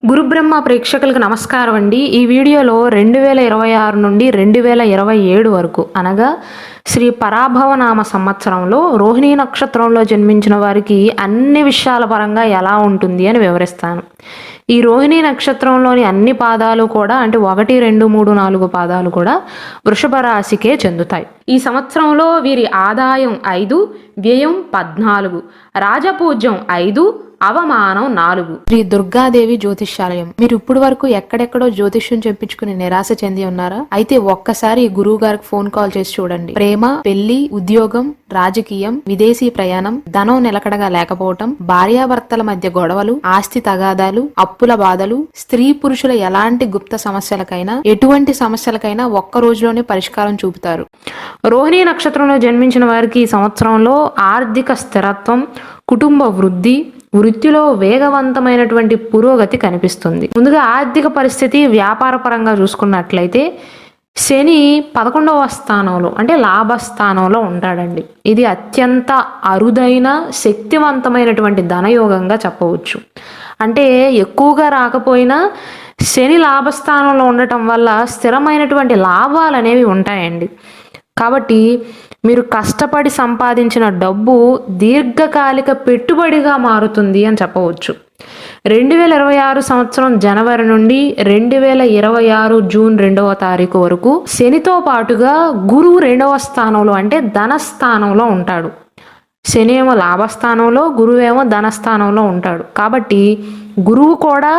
గురుబ్రహ్మ ప్రేక్షకులకు నమస్కారం అండి. ఈ వీడియోలో 2026 నుండి 2027 వరకు అనగా శ్రీ పరాభవనామ సంవత్సరంలో రోహిణీ నక్షత్రంలో జన్మించిన వారికి అన్ని విషయాల పరంగా ఎలా ఉంటుంది అని వివరిస్తాను. ఈ రోహిణీ నక్షత్రంలోని అన్ని పాదాలు కూడా అంటే 1, 2, 3, 4 పాదాలు కూడా వృషభ రాశికే చెందుతాయి. ఈ సంవత్సరంలో వీరి ఆదాయం 5, వ్యయం 14, రాజపూజ్యం 5, అవమానం 4. శ్రీ దుర్గాదేవి జ్యోతిష్యాలయం. మీరు ఇప్పుడు వరకు ఎక్కడెక్కడో జ్యోతిష్యం చెప్పించుకుని నిరాశ చెంది ఉన్నారా? అయితే ఒక్కసారి గురువు గారికి ఫోన్ కాల్ చేసి చూడండి. ప్రేమ, పెళ్లి, ఉద్యోగం, రాజకీయం, విదేశీ ప్రయాణం, ధనం నిలకడగా లేకపోవటం, భార్యాభర్తల మధ్య గొడవలు, ఆస్తి తగాదాలు, అప్పుల బాధలు, స్త్రీ పురుషుల ఎలాంటి గుప్త సమస్యలకైనా ఎటువంటి సమస్యలకైనా ఒక్క రోజులోనే పరిష్కారం చూపుతారు. రోహిణీ నక్షత్రంలో జన్మించిన వారికి ఈ సంవత్సరంలో ఆర్థిక స్థిరత్వం, కుటుంబ వృద్ధి, వృత్తిలో వేగవంతమైనటువంటి పురోగతి కనిపిస్తుంది. ముందుగా ఆర్థిక పరిస్థితి వ్యాపార పరంగా చూసుకున్నట్లయితే శని 11వ స్థానంలో అంటే లాభస్థానంలో ఉంటాడండి. ఇది అత్యంత అరుదైన శక్తివంతమైనటువంటి ధనయోగంగా చెప్పవచ్చు. అంటే ఎక్కువగా రాకపోయినా శని లాభస్థానంలో ఉండటం వల్ల స్థిరమైనటువంటి లాభాలు అనేవి ఉంటాయండి. కాబట్టి మీరు కష్టపడి సంపాదించిన డబ్బు దీర్ఘకాలిక పెట్టుబడిగా మారుతుంది అని చెప్పవచ్చు. 2026 సంవత్సరం జనవరి నుండి 2026 జూన్ 2వ తారీఖు వరకు శనితో పాటుగా గురువు 2వ స్థానంలో అంటే ధనస్థానంలో ఉంటాడు. శని ఏమో లాభస్థానంలో, గురువేమో ధనస్థానంలో ఉంటాడు. కాబట్టి గురువు కూడా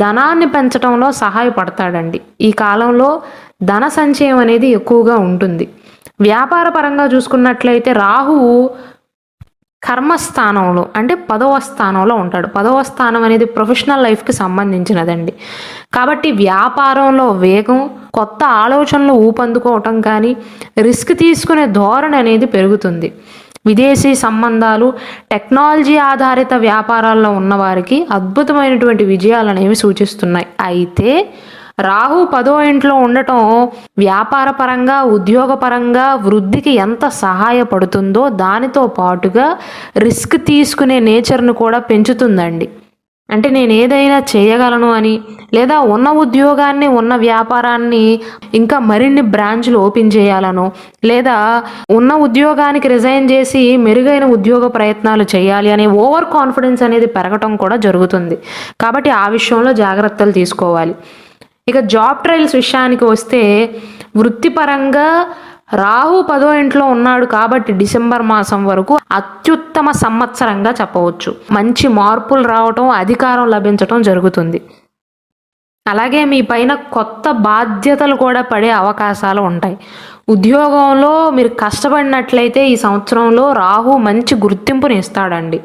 ధనాన్ని పెంచడంలో సహాయపడతాడండి. ఈ కాలంలో ధన సంచయం అనేది ఎక్కువగా ఉంటుంది. వ్యాపార పరంగా చూసుకున్నట్లయితే రాహువు కర్మస్థానంలో అంటే 10వ స్థానంలో ఉంటాడు. 10వ స్థానం అనేది ప్రొఫెషనల్ లైఫ్కి సంబంధించినదండి. కాబట్టి వ్యాపారంలో వేగం, కొత్త ఆలోచనలు ఊపందుకోవటం కానీ రిస్క్ తీసుకునే ధోరణి అనేది పెరుగుతుంది. విదేశీ సంబంధాలు, టెక్నాలజీ ఆధారిత వ్యాపారాల్లో ఉన్నవారికి అద్భుతమైనటువంటి విజయాలు అనేవి సూచిస్తున్నాయి. అయితే రాహు 10వ ఇంట్లో ఉండటం వ్యాపార పరంగా, ఉద్యోగ పరంగా వృద్ధికి ఎంత సహాయపడుతుందో దానితో పాటుగా రిస్క్ తీసుకునే నేచర్ను కూడా పెంచుతుందండి. అంటే నేను ఏదైనా చేయగలను అని, లేదా ఉన్న ఉద్యోగాన్ని, ఉన్న వ్యాపారాన్ని ఇంకా మరిన్ని బ్రాంచ్లు ఓపెన్ చేయాలనో, లేదా ఉన్న ఉద్యోగానికి రిజైన్ చేసి మెరుగైన ఉద్యోగ ప్రయత్నాలు చేయాలి అనే ఓవర్ కాన్ఫిడెన్స్ అనేది పెరగటం కూడా జరుగుతుంది. కాబట్టి ఆ విషయంలో జాగ్రత్తలు తీసుకోవాలి. ఇక జాబ్ ట్రయల్స్ విషయానికి వస్తే వృత్తిపరంగా రాహు 10వ ఇంట్లో ఉన్నాడు కాబట్టి డిసెంబర్ మాసం వరకు అత్యుత్తమ సంవత్సరంగా చెప్పవచ్చు. మంచి మార్పులు రావటం, అధికారం లభించటం జరుగుతుంది. అలాగే మీ పైన కొత్త బాధ్యతలు కూడా పడే అవకాశాలు ఉంటాయి. ఉద్యోగంలో మీరు కష్టపడినట్లయితే ఈ సంవత్సరంలో రాహు మంచి గుర్తింపుని ఇస్తాడండి.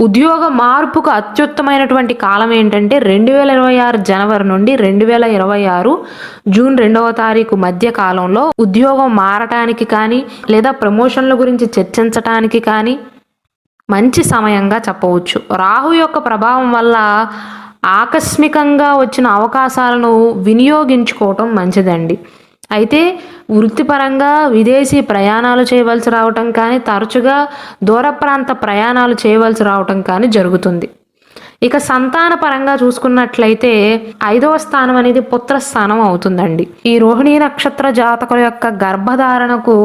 ఉద్యోగ మార్పుకు అత్యుత్తమైనటువంటి కాలం ఏంటంటే 2026 జనవరి నుండి 2026 జూన్ 2వ తారీఖు మధ్య కాలంలో ఉద్యోగం మారటానికి కానీ లేదా ప్రమోషన్ల గురించి చర్చించటానికి కానీ మంచి సమయంగా చెప్పవచ్చు. రాహు యొక్క ప్రభావం వల్ల ఆకస్మికంగా వచ్చిన అవకాశాలను వినియోగించుకోవటం మంచిదండి. అయితే వృత్తిపరంగా విదేశీ ప్రయాణాలు చేయవలసి రావటం కానీ, తరచుగా దూర ప్రాంత ప్రయాణాలు చేయవలసి రావటం కానీ జరుగుతుంది. ఇక సంతాన పరంగా చూసుకున్నట్లయితే 5వ స్థానం అనేది పుత్రస్థానం అవుతుందండి. ఈ రోహిణీ నక్షత్ర జాతకుల యొక్క గర్భధారణకు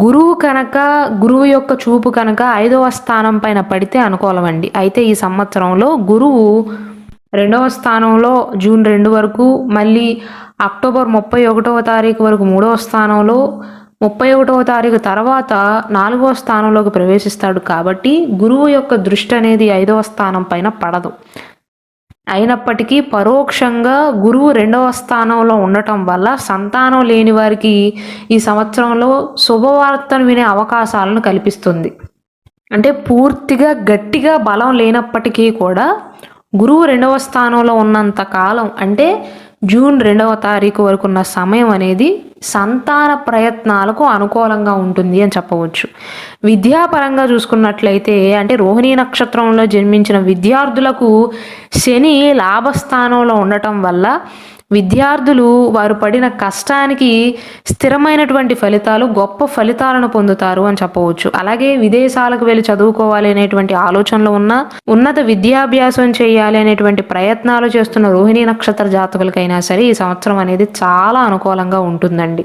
గురువు యొక్క చూపు కనుక 5వ స్థానం పైన పడితే అనుకూలమండి. అయితే ఈ సంవత్సరంలో గురువు 2వ స్థానంలో జూన్ 2 వరకు, మళ్ళీ అక్టోబర్ 31వ తారీఖు వరకు 3వ స్థానంలో, 31వ తారీఖు తర్వాత 4వ స్థానంలోకి ప్రవేశిస్తాడు. కాబట్టి గురువు యొక్క దృష్టి అనేది 5వ స్థానం పైన పడదు. అయినప్పటికీ పరోక్షంగా గురువు 2వ స్థానంలో ఉండటం వల్ల సంతానం లేని వారికి ఈ సంవత్సరంలో శుభవార్తను వినే అవకాశాలను కల్పిస్తుంది. అంటే పూర్తిగా గట్టిగా బలం లేనప్పటికీ కూడా గురువు 2వ స్థానంలో ఉన్నంత కాలం అంటే జూన్ 2వ తారీఖు వరకు ఉన్న సమయం అనేది సంతాన ప్రయత్నాలకు అనుకూలంగా ఉంటుంది అని చెప్పవచ్చు. విద్యాపరంగా చూసుకున్నట్లయితే అంటే రోహిణీ నక్షత్రంలో జన్మించిన విద్యార్థులకు శని లాభస్థానంలో ఉండటం వల్ల విద్యార్థులు వారు పడిన కష్టానికి స్థిరమైనటువంటి ఫలితాలు, గొప్ప ఫలితాలను పొందుతారు అని చెప్పవచ్చు. అలాగే విదేశాలకు వెళ్ళి చదువుకోవాలి అనేటువంటి ఆలోచనలు ఉన్న, ఉన్నత విద్యాభ్యాసం చేయాలి అనేటువంటి ప్రయత్నాలు చేస్తున్న రోహిణీ నక్షత్ర జాతకులకైనా సరే ఈ సంవత్సరం అనేది చాలా అనుకూలంగా ఉంటుందండి.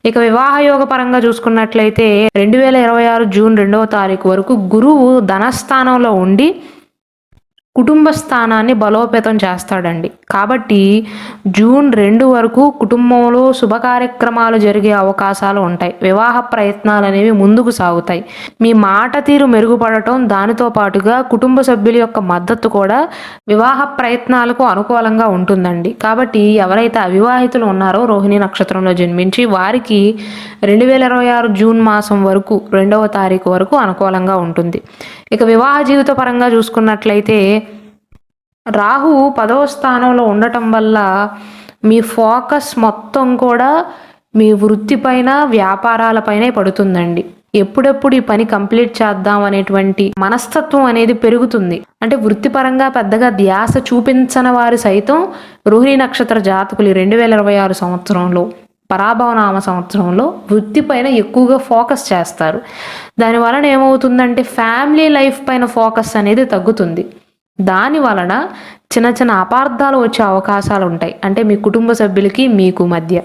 ఇక వివాహ యోగ పరంగా చూసుకున్నట్లయితే 2026 జూన్ 2వ తారీఖు వరకు గురువు ధనస్థానంలో ఉండి కుటుంబ స్థానాన్ని బలోపేతం చేస్తాడండి. కాబట్టి జూన్ 2 వరకు కుటుంబంలో శుభ కార్యక్రమాలు జరిగే అవకాశాలు ఉంటాయి. వివాహ ప్రయత్నాలు అనేవి ముందుకు సాగుతాయి. మీ మాట తీరు మెరుగుపడటం, దానితో పాటుగా కుటుంబ సభ్యుల యొక్క మద్దతు కూడా వివాహ ప్రయత్నాలకు అనుకూలంగా ఉంటుందండి. కాబట్టి ఎవరైతే అవివాహితులు ఉన్నారో రోహిణీ నక్షత్రంలో జన్మించి వారికి 2026 జూన్ మాసం వరకు 2వ తారీఖు వరకు అనుకూలంగా ఉంటుంది. ఇక వివాహ జీవిత పరంగా చూసుకున్నట్లయితే రాహు 10వ స్థానంలో ఉండటం వల్ల మీ ఫోకస్ మొత్తం కూడా మీ వృత్తిపైన, వ్యాపారాలపైనే పడుతుందండి. ఎప్పుడెప్పుడు ఈ పని కంప్లీట్ చేద్దాం అనేటువంటి మనస్తత్వం అనేది పెరుగుతుంది. అంటే వృత్తిపరంగా పెద్దగా ధ్యాస చూపించని వారు సైతం రోహిణీ నక్షత్ర జాతకులు 2026 సంవత్సరంలో పరాభవనామ సంవత్సరంలో వృత్తిపైన ఎక్కువగా ఫోకస్ చేస్తారు. దాని వలన ఏమవుతుందంటే ఫ్యామిలీ లైఫ్ పైన ఫోకస్ అనేది తగ్గుతుంది. దాని వలన చిన్న చిన్న అపార్థాలు వచ్చే అవకాశాలు ఉంటాయి. అంటే మీ కుటుంబ సభ్యులకి మీకు మధ్య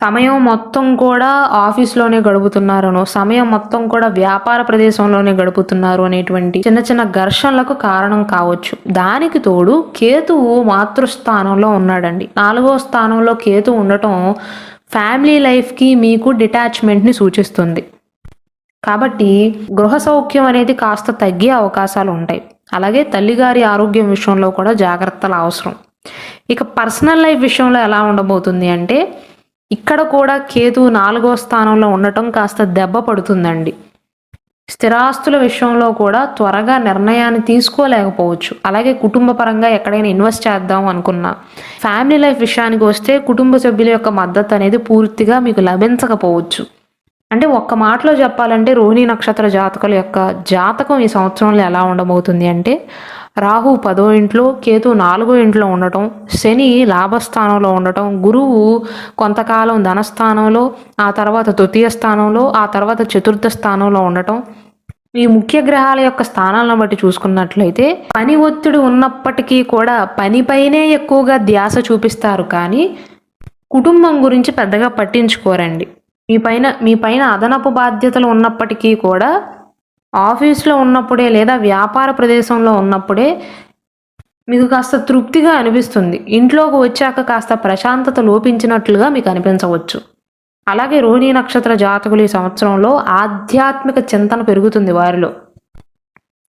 సమయం మొత్తం కూడా ఆఫీస్లోనే గడుపుతున్నారనో, సమయం మొత్తం కూడా వ్యాపార ప్రదేశంలోనే గడుపుతున్నారు అనేటువంటి చిన్న చిన్న ఘర్షణలకు కారణం కావచ్చు. దానికి తోడు కేతువు మాతృస్థానంలో ఉన్నాడండి. 4వ స్థానంలో కేతువు ఉండటం ఫ్యామిలీ లైఫ్కి మీకు డిటాచ్మెంట్ని సూచిస్తుంది. కాబట్టి గృహ సౌఖ్యం అనేది కాస్త తగ్గే అవకాశాలు ఉంటాయి. అలాగే తల్లిగారి ఆరోగ్యం విషయంలో కూడా జాగ్రత్తలు అవసరం. ఇక పర్సనల్ లైఫ్ విషయంలో ఎలా ఉండబోతుంది అంటే ఇక్కడ కూడా కేతువు 4వ స్థానంలో ఉండటం కాస్త దెబ్బ పడుతుందండి. స్థిరాస్తుల విషయంలో కూడా త్వరగా నిర్ణయాన్ని తీసుకోలేకపోవచ్చు. అలాగే కుటుంబ పరంగా ఎక్కడైనా ఇన్వెస్ట్ చేద్దాం అనుకున్నా, ఫ్యామిలీ లైఫ్ విషయానికి వస్తే కుటుంబ సభ్యుల యొక్క మద్దతు అనేది పూర్తిగా మీకు లభించకపోవచ్చు. అంటే ఒక్క మాటలో చెప్పాలంటే రోహిణీ నక్షత్ర జాతకుల యొక్క జాతకం ఈ సంవత్సరంలో ఎలా ఉండబోతుంది అంటే రాహు 10వ ఇంట్లో, కేతు 4వ ఇంట్లో ఉండటం, శని లాభస్థానంలో ఉండటం, గురువు కొంతకాలం ధనస్థానంలో, ఆ తర్వాత తృతీయ స్థానంలో, ఆ తర్వాత చతుర్థ స్థానంలో ఉండటం. ఈ ముఖ్య గ్రహాల యొక్క స్థానాలను బట్టి చూసుకున్నట్లయితే పని ఒత్తిడి ఉన్నప్పటికీ కూడా పనిపైనే ఎక్కువగా ధ్యాస చూపిస్తారు, కానీ కుటుంబం గురించి పెద్దగా పట్టించుకోరండి. మీ పైన అదనపు బాధ్యతలు ఉన్నప్పటికీ కూడా ఆఫీస్లో ఉన్నప్పుడే లేదా వ్యాపార ప్రదేశంలో ఉన్నప్పుడే మీకు కాస్త తృప్తిగా అనిపిస్తుంది. ఇంట్లోకి వచ్చాక కాస్త ప్రశాంతత లోపించినట్లుగా మీకు అనిపించవచ్చు. అలాగే రోహిణీ నక్షత్ర జాతకులు ఈ సంవత్సరంలో ఆధ్యాత్మిక చింతన పెరుగుతుంది వారిలో.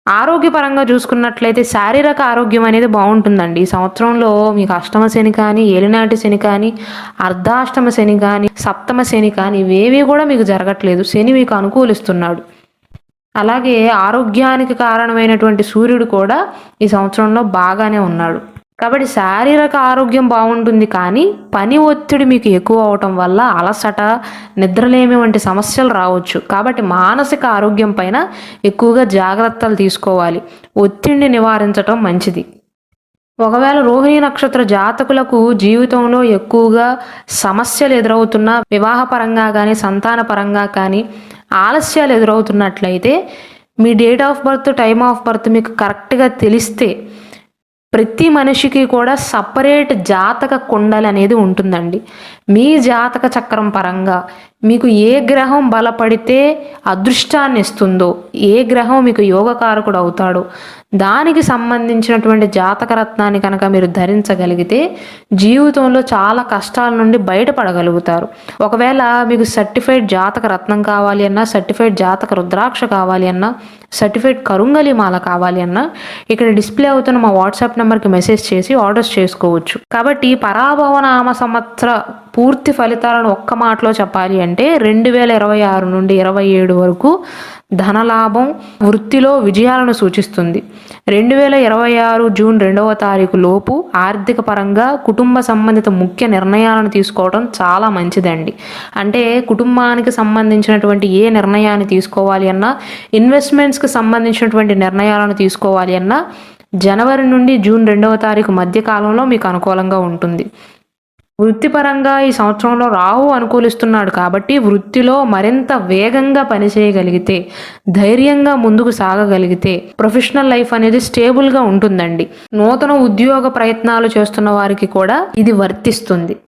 ఆరోగ్యపరంగా చూసుకున్నట్లయితే శారీరక ఆరోగ్యం అనేది బాగుంటుందండి. ఈ సంవత్సరంలో మీకు అష్టమ శని కానీ, ఏలినాటి శని కానీ, అర్ధాష్టమ శని కానీ, సప్తమ శని కానీ ఇవేవి కూడా మీకు జరగట్లేదు. శని మీకు అనుకూలిస్తున్నాడు. అలాగే ఆరోగ్యానికి కారణమైనటువంటి సూర్యుడు కూడా ఈ సంవత్సరంలో బాగానే ఉన్నాడు. కాబట్టి శారీరక ఆరోగ్యం బాగుంటుంది, కానీ పని ఒత్తిడి మీకు ఎక్కువ అవటం వల్ల అలసట, నిద్రలేమి వంటి సమస్యలు రావచ్చు. కాబట్టి మానసిక ఆరోగ్యం పైన ఎక్కువగా జాగ్రత్తలు తీసుకోవాలి. ఒత్తిడిని నివారించటం మంచిది. ఒకవేళ రోహిణీ నక్షత్ర జాతకులకు జీవితంలో ఎక్కువగా సమస్యలు ఎదురవుతున్నా, వివాహపరంగా కానీ సంతాన పరంగా కానీ ఆలస్యాలు ఎదురవుతున్నట్లయితే మీ date of birth, time of birth మీకు కరెక్ట్గా తెలిస్తే ప్రతి మనిషికి కూడా సపరేట్ జాతక కుండలి అనేది ఉంటుందండి. మీ జాతక చక్రం పరంగా మీకు ఏ గ్రహం బలపడితే అదృష్టాన్ని ఇస్తుందో, ఏ గ్రహం మీకు యోగకారకుడు అవుతాడో దానికి సంబంధించినటువంటి జాతక రత్నాన్ని కనుక మీరు ధరించగలిగితే జీవితంలో చాలా కష్టాల నుండి బయటపడగలుగుతారు. ఒకవేళ మీకు సర్టిఫైడ్ జాతక రత్నం కావాలి అన్నా, సర్టిఫైడ్ జాతక రుద్రాక్ష కావాలి అన్నా, సర్టిఫైడ్ కరుంగలి మాల కావాలి అన్నా ఇక్కడ డిస్ప్లే అవుతున్న మా వాట్సాప్ నెంబర్కి మెసేజ్ చేసి ఆర్డర్స్ చేసుకోవచ్చు. కాబట్టి పరాభవనామ సంవత్సర పూర్తి ఫలితాలను ఒక్క మాటలో చెప్పాలి అంటే 2026 నుండి 27 వరకు ధనలాభం, వృత్తిలో విజయాలను సూచిస్తుంది. 2026 జూన్ 2వ తారీఖు లోపు ఆర్థిక పరంగా కుటుంబ సంబంధిత ముఖ్య నిర్ణయాలను తీసుకోవడం చాలా మంచిదండి. అంటే కుటుంబానికి సంబంధించినటువంటి ఏ నిర్ణయాన్ని తీసుకోవాలి అన్నా, ఇన్వెస్ట్మెంట్స్కి సంబంధించినటువంటి నిర్ణయాలను తీసుకోవాలి అన్నా జనవరి నుండి జూన్ 2వ తారీఖు మధ్య కాలంలో మీకు అనుకూలంగా ఉంటుంది. వృత్తిపరంగా ఈ సంవత్సరంలో రాహు అనుకూలిస్తున్నాడు కాబట్టి వృత్తిలో మరింత వేగంగా పనిచేయగలిగితే, ధైర్యంగా ముందుకు సాగగలిగితే ప్రొఫెషనల్ లైఫ్ అనేది స్టేబుల్గా ఉంటుందండి. నూతన ఉద్యోగ ప్రయత్నాలు చేస్తున్న వారికి కూడా ఇది వర్తిస్తుంది.